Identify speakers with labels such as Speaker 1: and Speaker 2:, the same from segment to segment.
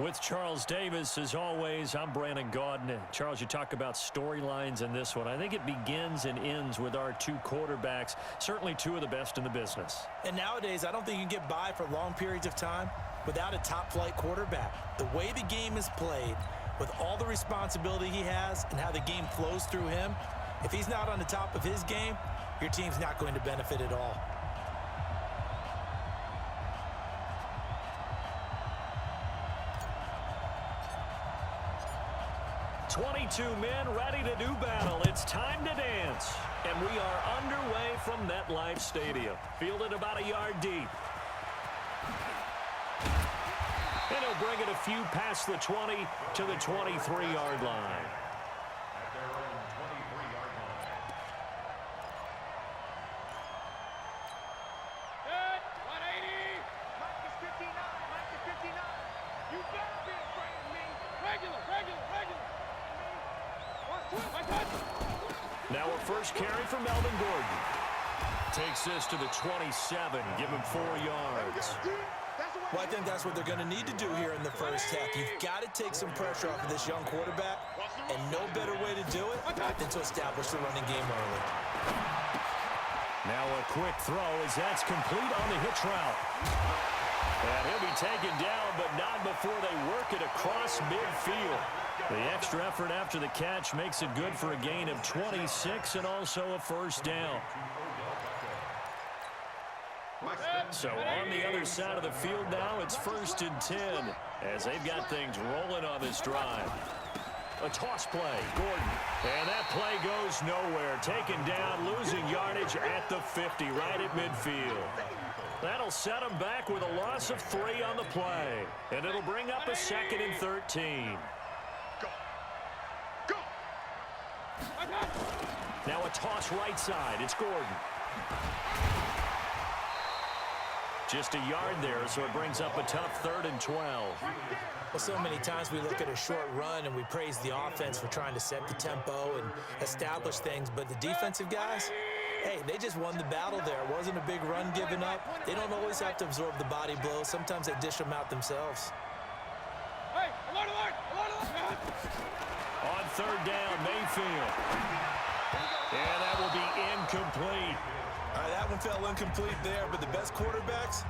Speaker 1: With Charles Davis, as always, I'm Brandon Gaudin. Charles, you talk about storylines in this one. I think it begins and ends with our two quarterbacks, certainly two of the best in the business.
Speaker 2: And nowadays, I don't think you can get by for long periods of time without a top-flight quarterback. The way the game is played, with all the responsibility he has and how the game flows through him, if he's not on the top of his game, your team's not going to benefit at all.
Speaker 1: 22 men ready to do battle. It's time to dance. And we are underway from MetLife Stadium. Fielded about a yard deep. And he'll bring it a few past the 20 to the 23-yard line. Now a first carry for Melvin Gordon. Takes this to the 27. Give him 4 yards.
Speaker 2: Well, I think that's what they're going to need to do here in the first half. You've got to take some pressure off of this young quarterback, and no better way to do it than to establish the running game early.
Speaker 1: Now a quick throw as that's complete on the hitch route. And he'll be taken down, but not before they work it across midfield. The extra effort after the catch makes it good for a gain of 26 and also a first down. So on the other side of the field now, it's 1st and 10 as they've got things rolling on this drive. A toss play, Gordon. And that play goes nowhere. Taken down, losing yardage at the 50, right at midfield. That'll set him back with a loss of 3 on the play. And it'll bring up a 2nd and 13. Now a toss right side. It's Gordon. Just a yard there, so it brings up a tough 3rd and 12.
Speaker 2: Well, so many times we look at a short run and we praise the offense for trying to set the tempo and establish things, but the defensive guys, hey, they just won the battle there. It wasn't a big run given up. They don't always have to absorb the body blows. Sometimes they dish them out themselves.
Speaker 3: Hey, alert, alert, alert, alert.
Speaker 1: On 3rd down, Mayfield. And that will be incomplete.
Speaker 2: All right, that one fell incomplete there, but the best quarterbacks,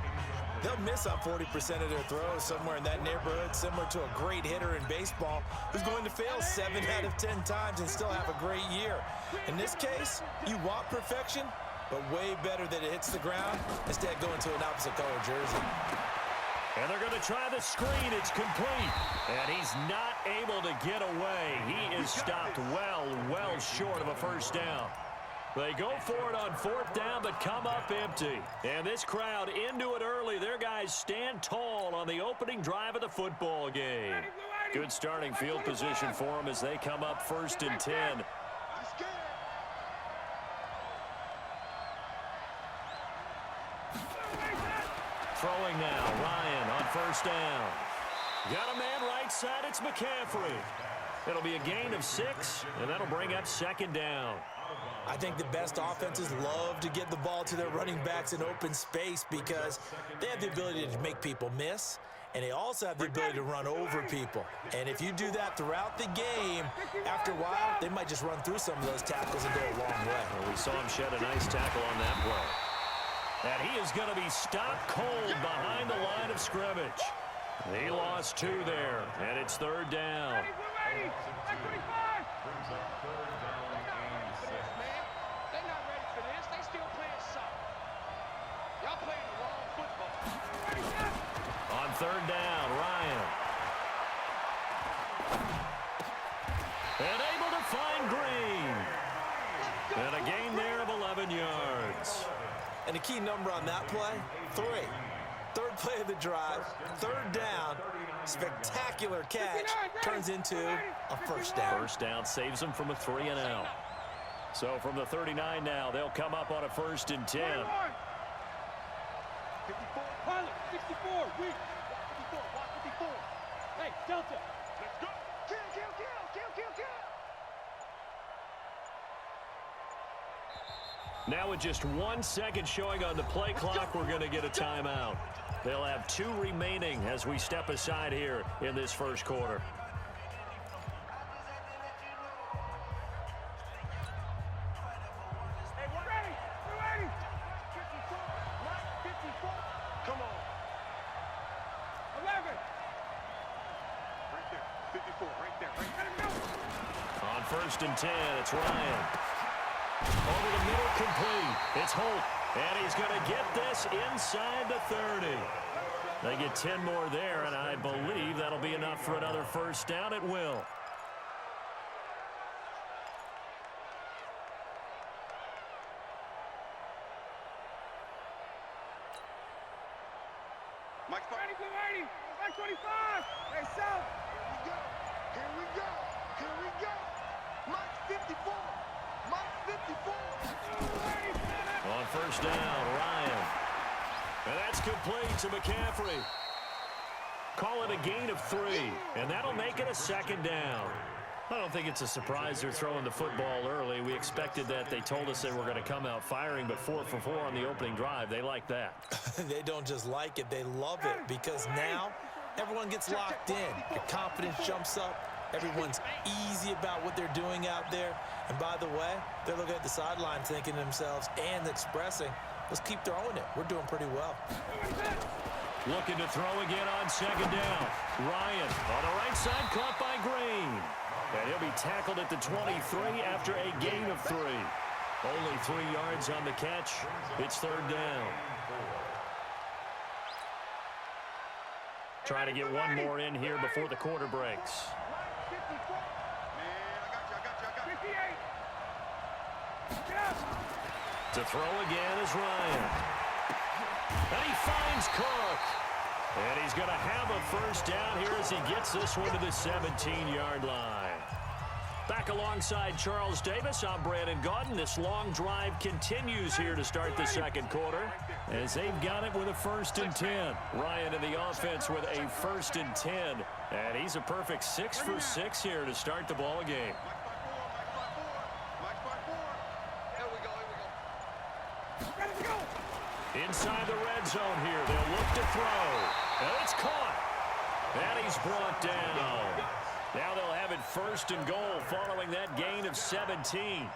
Speaker 2: they'll miss on 40% of their throws, somewhere in that neighborhood, similar to a great hitter in baseball who's going to fail 7 out of 10 times and still have a great year. In this case, you want perfection, but way better that it hits the ground instead of going to an opposite color jersey.
Speaker 1: And they're going to try the screen. It's complete. And he's not able to get away. He is stopped well short of a first down. They go for it on 4th down, but come up empty. And this crowd into it early. Their guys stand tall on the opening drive of the football game. Good starting field position for them as they come up 1st and 10. Throwing now, Ryan on 1st down. Got a man right side, it's McCaffrey. It'll be a gain of 6, and that'll bring up 2nd down.
Speaker 2: I think the best offenses love to get the ball to their running backs in open space because they have the ability to make people miss, and they also have the ability to run over people. And if you do that throughout the game, after a while, they might just run through some of those tackles and go a long way.
Speaker 1: Well, we saw him shed a nice tackle on that play. And he is going to be stopped cold behind the line of scrimmage. He lost 2 there, and it's 3rd down. On 3rd down, Ryan. And able to find Green. And a gain there of 11 yards.
Speaker 2: And the key number on that play, 3. 3rd play of the drive, 3rd down, spectacular catch, turns into a first down.
Speaker 1: First down saves them from a 3 and out. So from the 39 now, they'll come up on a 1st and 10.
Speaker 3: 54, pilot, 64, weak. 54, watch 54. Hey, Delta. Let's go. Kill, kill, kill, kill, kill, kill.
Speaker 1: Now with just 1 second showing on the play clock, we're going to get a timeout. They'll have 2 remaining as we step aside here in this first quarter.
Speaker 3: Hey, we're ready. We're ready. 54. Right, 54. Come on. 11. Right there. 54. Right there. Right there.
Speaker 1: On 1st and 10, it's Ryan. Over the middle, complete. It's Holt, and he's going to get this inside the 30. They get 10 more there, and I believe that'll be enough for another first down at will.
Speaker 3: Mike's ready, blue 80. Mike 25. Hey, South. Here we go. Here we go. Here we go. Mike 54. Mike 54.
Speaker 1: On 1st down, Ryan. And that's complete to McCaffrey. Call it a gain of 3, and that'll make it a 2nd down. I don't think it's a surprise they're throwing the football early. We expected that. They told us they were going to come out firing, but 4 for 4 on the opening drive. They like that.
Speaker 2: They don't just like it, they love it, because now everyone gets locked in. Your confidence jumps up. Everyone's easy about what they're doing out there. And by the way, they're looking at the sideline thinking to themselves and expressing, let's keep throwing it. We're doing pretty well.
Speaker 1: Looking to throw again on 2nd down. Ryan on the right side, caught by Green. And he'll be tackled at the 23 after a gain of 3. Only 3 yards on the catch. It's 3rd down. Trying to get one more in here before the quarter breaks. To throw again is Ryan. And he finds Cook. And he's going to have a first down here as he gets this one to the 17-yard line. Back alongside Charles Davis, I'm Brandon Gaudin. This long drive continues here to start the 2nd quarter as they've got it with a 1st and 10. Ryan in the offense with a 1st and 10. And he's a perfect 6 for 6 here to start the ball game. Inside the red zone here. They'll look to throw. And it's caught. And he's brought down. Now they'll have it 1st and goal following that gain of 17.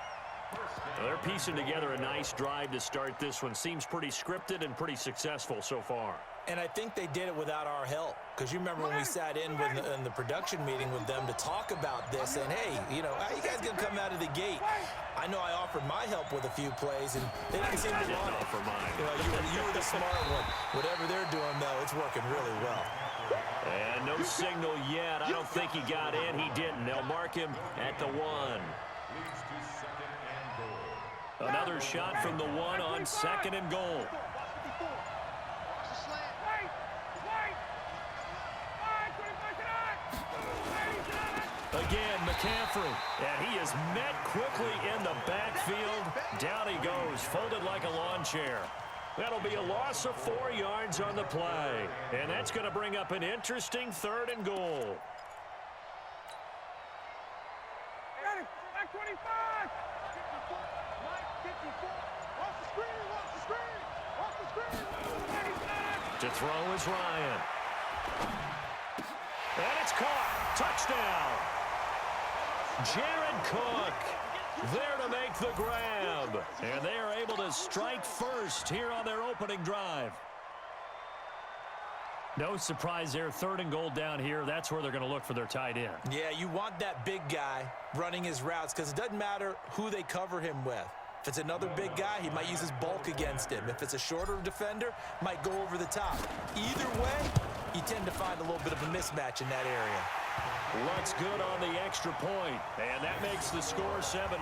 Speaker 1: They're piecing together a nice drive to start this one. Seems pretty scripted and pretty successful so far.
Speaker 2: And I think they did it without our help. Because you remember when we sat in the production meeting with them to talk about this. And, hey, you know, how you guys going to come out of the gate? I know I offered my help with a few plays, and they didn't seem to want it.
Speaker 1: Offer mine.
Speaker 2: You know, you were the smart one. Whatever they're doing, though, it's working really well.
Speaker 1: And no signal yet. I don't think he got in. He didn't. They'll mark him at the 1. Another shot from the 1 on 2nd and goal. Again, McCaffrey, and he is met quickly in the backfield. Down he goes, folded like a lawn chair. That'll be a loss of 4 yards on the play. And that's going to bring up an interesting 3rd and goal.
Speaker 3: Ready, back 25. 54, Mike 54. Off the screen, off the screen, off the screen.
Speaker 1: To throw is Ryan. And it's caught. Touchdown. Jared Cook there to make the grab. And they are able to strike first here on their opening drive. No surprise there. 3rd and goal down here. That's where they're going to look for their tight end.
Speaker 2: Yeah, you want that big guy running his routes because it doesn't matter who they cover him with. If it's another big guy, he might use his bulk against him. If it's a shorter defender, might go over the top. Either way, you tend to find a little bit of a mismatch in that area.
Speaker 1: Looks good on the extra point, and that makes the score 7-0.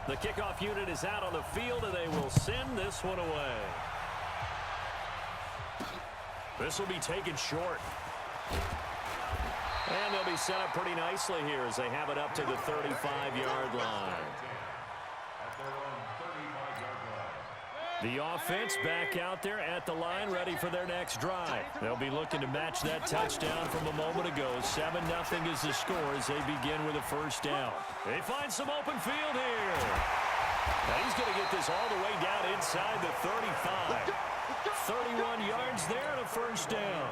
Speaker 1: The kickoff unit is out on the field, and they will send this one away. This will be taken short. And they'll be set up pretty nicely here as they have it up to the 35-yard line. The offense back out there at the line, ready for their next drive. They'll be looking to match that touchdown from a moment ago. 7-0 is the score as they begin with a first down. They find some open field here. Now he's going to get this all the way down inside the 35. 31 yards there and a first down.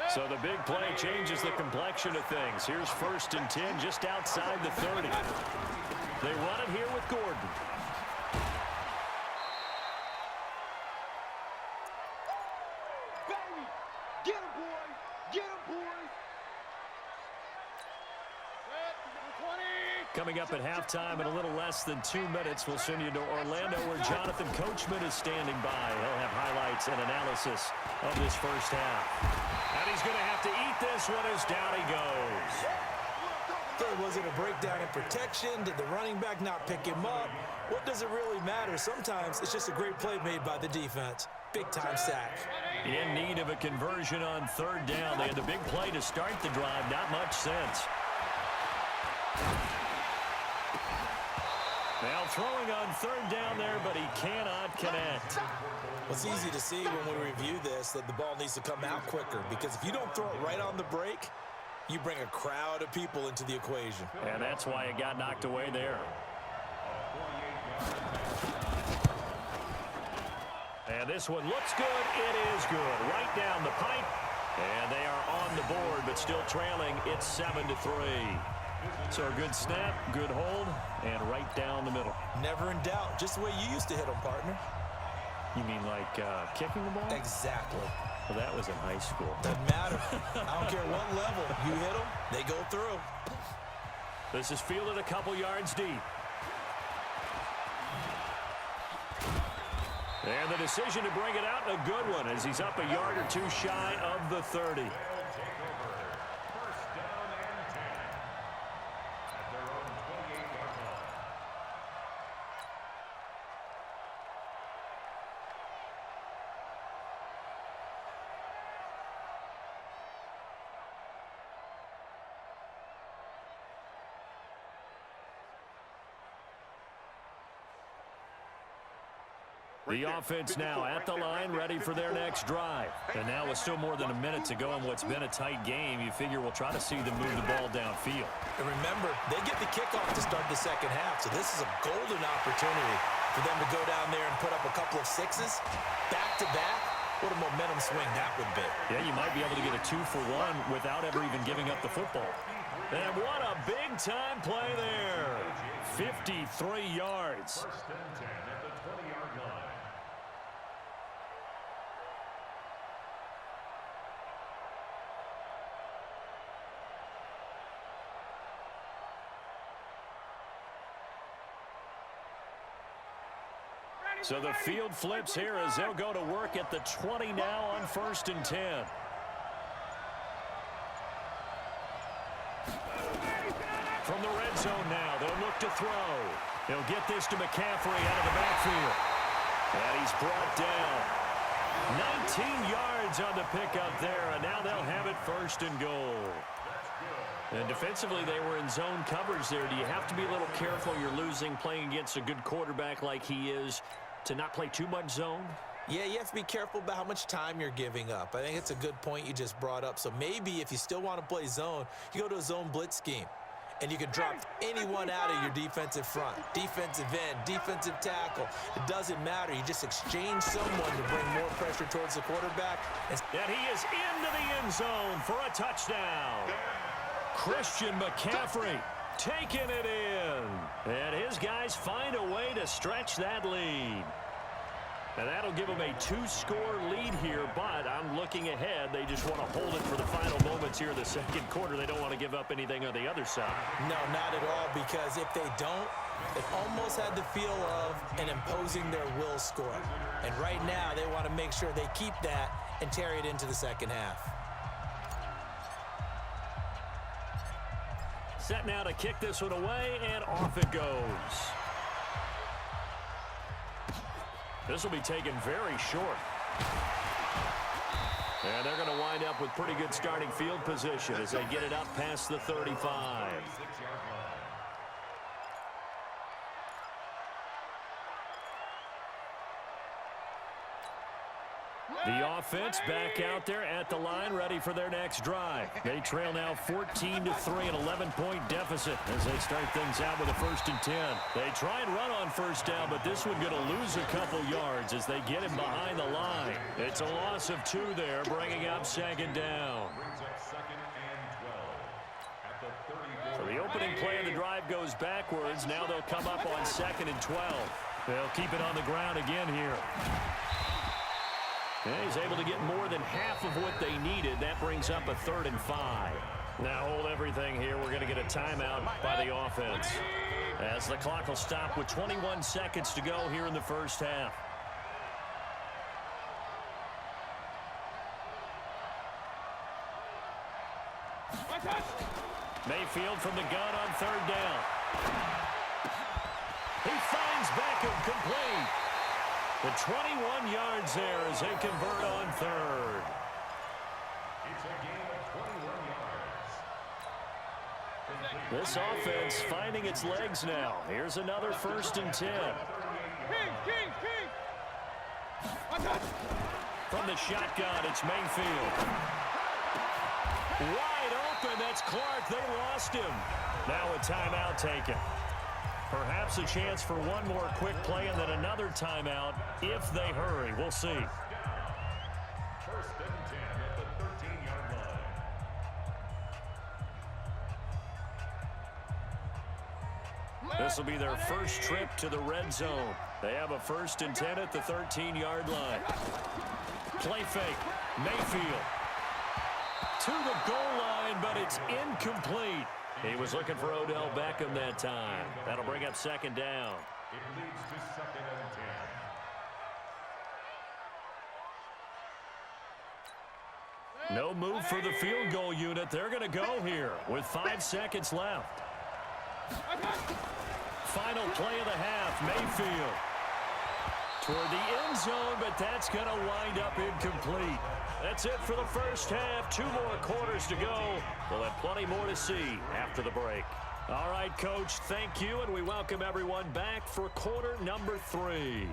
Speaker 1: So the big play changes the complexion of things. Here's 1st and 10 just outside the 30. They run it here with Gordon.
Speaker 3: Get him, boys! Get him, boys!
Speaker 1: Coming up at halftime in a little less than 2 minutes, we'll send you to Orlando where Jonathan Coachman is standing by. He'll have highlights and analysis of this first half. And he's going to have to eat this one as down he goes.
Speaker 2: Was it a breakdown in protection? Did the running back not pick him up? What does it really matter? Sometimes it's just a great play made by the defense. Big-time sack.
Speaker 1: In need of a conversion on 3rd down. They had the big play to start the drive. Not much sense. Now throwing on 3rd down there, but he cannot connect.
Speaker 2: Well, it's easy to see when we review this that the ball needs to come out quicker, because if you don't throw it right on the break, you bring a crowd of people into the equation.
Speaker 1: And that's why it got knocked away there. And this one looks good. It is good. Right down the pipe. And they are on the board, but still trailing. It's 7-3. So a good snap, good hold, and right down the middle.
Speaker 2: Never in doubt. Just the way you used to hit them, partner.
Speaker 1: You mean like kicking the ball?
Speaker 2: Exactly.
Speaker 1: Well, that was in high school.
Speaker 2: Doesn't matter. I don't care what level. You hit them, they go through.
Speaker 1: This is fielded a couple yards deep. And the decision to bring it out, a good one, as he's up a yard or two shy of the 30. The offense now at the line, ready for their next drive. And now with still more than a minute to go in what's been a tight game, you figure we'll try to see them move the ball downfield.
Speaker 2: And remember, they get the kickoff to start the second half, so this is a golden opportunity for them to go down there and put up a couple of sixes back-to-back. What a momentum swing that would be.
Speaker 1: Yeah, you might be able to get a 2-for-1 without ever even giving up the football. And what a big-time play there. 53 yards. So the field flips here as they'll go to work at the 20 now on 1st and 10. From the red zone now, they'll look to throw. They'll get this to McCaffrey out of the backfield. And he's brought down. 19 yards on the pickup there, and now they'll have it 1st and goal. And defensively, they were in zone coverage there. Do you have to be a little careful? You're losing, playing against a good quarterback like he is, to not play too much zone?
Speaker 2: Yeah, you have to be careful about how much time you're giving up. I think it's a good point you just brought up. So maybe if you still want to play zone, you go to a zone blitz scheme. And you can drop anyone out of your defensive front, defensive end, defensive tackle. It doesn't matter. You just exchange someone to bring more pressure towards the quarterback.
Speaker 1: And he is into the end zone for a touchdown. Christian McCaffrey taking it in. And his guys find a way to stretch that lead. And that'll give them a 2-score lead here, but I'm looking ahead. They just want to hold it for the final moments here in the second quarter. They don't want to give up anything on the other side.
Speaker 2: No, not at all, because if they don't, it almost had the feel of an imposing their will score. And right now, they want to make sure they keep that and carry it into the second half.
Speaker 1: Set now to kick this one away, and off it goes. This will be taken very short. And they're going to wind up with pretty good starting field position as they get it up past the 35. The offense back out there at the line, ready for their next drive. They trail now 14-3, an 11-point deficit as they start things out with a 1st and 10. They try and run on first down, but this one going to lose a couple yards as they get him behind the line. It's a loss of 2 there, bringing up 2nd down. So the opening play of the drive goes backwards. Now they'll come up on 2nd and 12. They'll keep it on the ground again here. And he's able to get more than half of what they needed. That brings up a 3rd and 5. Now hold everything here. We're going to get a timeout by the offense, as the clock will stop with 21 seconds to go here in the first half. Mayfield from the gun on 3rd down. He finds Beckham complete. The 21 yards there as they convert on 3rd. It's a gain of 21 yards. This offense finding its legs now. Here's another 1st and 10. From the shotgun, it's Mayfield. Wide open, that's Clark. They lost him. Now a timeout taken. Perhaps a chance for one more quick play and then another timeout if they hurry. We'll see. 1st and 10 at the 13-yard line. This will be their first trip to the red zone. They have a 1st and 10 at the 13-yard line. Play fake. Mayfield to the goal line, but it's incomplete. He was looking for Odell Beckham that time. That'll bring up 2nd down. It leads to 2nd and 10. No move for the field goal unit. They're going to go here with 5 seconds left. Final play of the half, Mayfield toward the end zone, but that's going to wind up incomplete. That's it for the first half. 2 more quarters to go. We'll have plenty more to see after the break. All right, Coach, thank you, and we welcome everyone back for quarter number 3.